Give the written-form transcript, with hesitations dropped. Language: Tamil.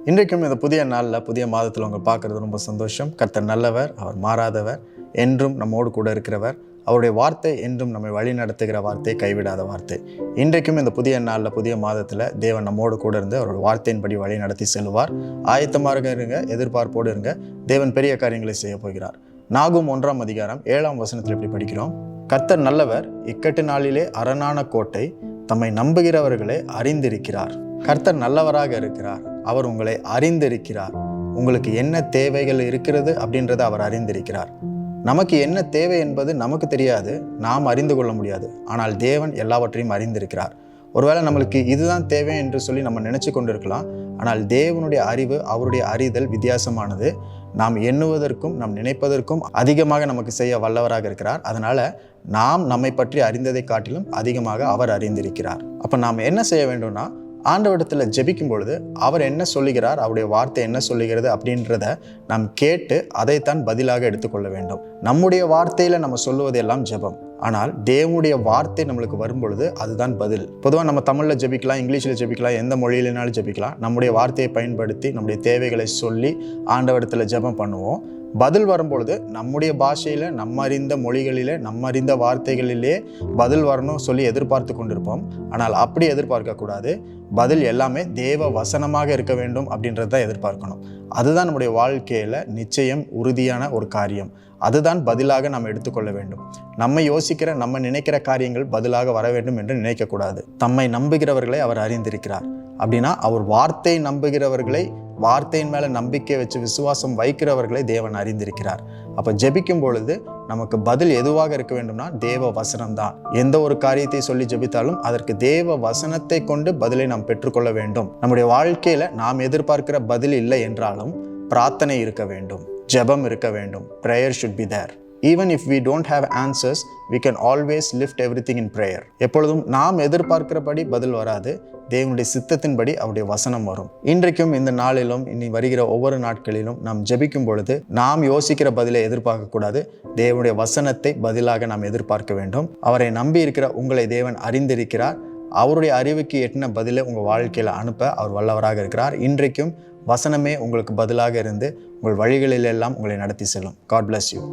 இன்றைக்கும் இந்த புதிய நாளில் புதிய மாதத்தில் உங்களை பார்க்குறது ரொம்ப சந்தோஷம். கர்த்தர் நல்லவர், அவர் மாறாதவர், என்றும் நம்மோடு கூட இருக்கிறவர். அவருடைய வார்த்தை என்றும் நம்மை வழி நடத்துகிற வார்த்தை, கைவிடாத வார்த்தை. இன்றைக்கும் இந்த புதிய நாளில் புதிய மாதத்தில் தேவன் நம்மோடு கூட இருந்து அவருடைய வார்த்தையின்படி வழி நடத்தி செல்வார். ஆயத்தமாக இருங்க, எதிர்பார்ப்போடு இருங்க. தேவன் பெரிய காரியங்களை செய்ய போகிறார். நாகும் 1ஆம் அதிகாரம் 7ஆம் வசனத்தில் இப்படி படிக்கிறோம். கர்த்தர் நல்லவர், இக்கட்டு நாளிலே அரணான கோட்டை, தம்மை நம்புகிறவர்களை அறிந்திருக்கிறார். கர்த்தர் நல்லவராக இருக்கிறார். அவர் உங்களை அறிந்திருக்கிறார். உங்களுக்கு என்ன தேவைகள் இருக்கிறது அப்படின்றத அவர் அறிந்திருக்கிறார். நமக்கு என்ன தேவை என்பது நமக்கு தெரியாது, நாம் அறிந்து கொள்ள முடியாது. ஆனால் தேவன் எல்லாவற்றையும் அறிந்திருக்கிறார். ஒருவேளை நம்மளுக்கு இதுதான் தேவை என்று சொல்லி நம்ம நினைச்சு கொண்டு இருக்கலாம். ஆனால் தேவனுடைய அறிவு, அவருடைய அறிதல் வித்தியாசமானது. நாம் எண்ணுவதற்கும் நாம் நினைப்பதற்கும் அதிகமாக நமக்கு செய்ய வல்லவராக இருக்கிறார். அதனால நாம் நம்மை பற்றி அறிந்ததை காட்டிலும் அதிகமாக அவர் அறிந்திருக்கிறார். அப்போ நாம் என்ன செய்ய வேண்டும்னா, ஆண்டவரிடத்தில் ஜெபிக்கும் பொழுது அவர் என்ன சொல்லுகிறார், அவருடைய வார்த்தை என்ன சொல்லுகிறது அப்படின்றத நாம் கேட்டு அதைத்தான் பதிலாக எடுத்துக்கொள்ள வேண்டும். நம்முடைய வார்த்தையில் நம்ம சொல்லுவதெல்லாம் ஜெபம். ஆனால் தேவனுடைய வார்த்தை நம்மளுக்கு வரும்பொழுது அதுதான் பதில். பொதுவாக நம்ம தமிழில் ஜெபிக்கலாம், இங்கிலீஷில் ஜெபிக்கலாம், எந்த மொழியிலனாலும் ஜெபிக்கலாம். நம்முடைய வார்த்தையை பயன்படுத்தி நம்முடைய தேவைகளை சொல்லி ஆண்டவரிடத்தில் ஜெபம் பண்ணுவோம். பதில் வரும்பொழுது நம்முடைய பாஷையில், நம்ம அறிந்த மொழிகளிலே, நம்ம அறிந்த வார்த்தைகளிலே பதில் வரணும் சொல்லி எதிர்பார்த்து கொண்டிருப்போம். ஆனால் அப்படி எதிர்பார்க்கக்கூடாது. பதில் எல்லாமே தேவ வசனமாக இருக்க வேண்டும் அப்படின்றது தான் எதிர்பார்க்கணும். அதுதான் நம்முடைய வாழ்க்கையில் நிச்சயம் உறுதியான ஒரு காரியம். அதுதான் பதிலாக நாம் எடுத்துக்கொள்ள வேண்டும். நம்ம யோசிக்கிற, நம்ம நினைக்கிற காரியங்கள் பதிலாக வர வேண்டும் என்று நினைக்கக்கூடாது. தம்மை நம்புகிறவர்களை அவர் அறிந்திருக்கிறார். அப்படின்னா அவர் வார்த்தை நம்புகிறவர்களை, வார்த்தையின் மேலே நம்பிக்கை வச்சு விசுவாசம் வைக்கிறவர்களை தேவன் அறிந்திருக்கிறார். அப்போ ஜெபிக்கும் பொழுது நமக்கு பதில் எதுவாக இருக்க வேண்டும்னா தேவ வசனம் தான். எந்த ஒரு காரியத்தை சொல்லி ஜெபித்தாலும் அதற்கு தேவ வசனத்தை கொண்டு பதிலை நாம் பெற்றுக்கொள்ள வேண்டும். நம்முடைய வாழ்க்கையில் நாம் எதிர்பார்க்கிற பதில் இல்லை என்றாலும் பிரார்த்தனை இருக்க வேண்டும், ஜெபம் இருக்க வேண்டும். Prayer should be there. Even if we don't have answers, we can always lift everything in prayer. எப்பொழுதும் நாம் எதிர்பார்க்கிறபடி பதில் வராது, தேவனுடைய சித்தத்தின்படி அவருடைய வசனம் வரும். இன்றைக்கும் இந்த நாளிலும் இனி வருகிற ஒவ்வொரு நாட்களிலும் நாம் ஜெபிக்கும் பொழுது நாம் யோசிக்கிற பதிலை எதிர்பார்க்க கூடாது. தேவனுடைய வசனத்தை பதிலாக நாம் எதிர்பார்க்க வேண்டும். அவரை நம்பி இருக்கிற உங்களை தேவன் அறிந்திருக்கிறார். அவருடைய அறிவுக்கு எட்டின பதிலை உங்கள் வாழ்க்கையில் அனுப்ப அவர் வல்லவராக இருக்கிறார். இன்றைக்கும் வசனமே உங்களுக்கு பதிலாக இருந்து உங்கள் வழிகளிலெல்லாம் உங்களை நடத்தி செல்லும். God bless you.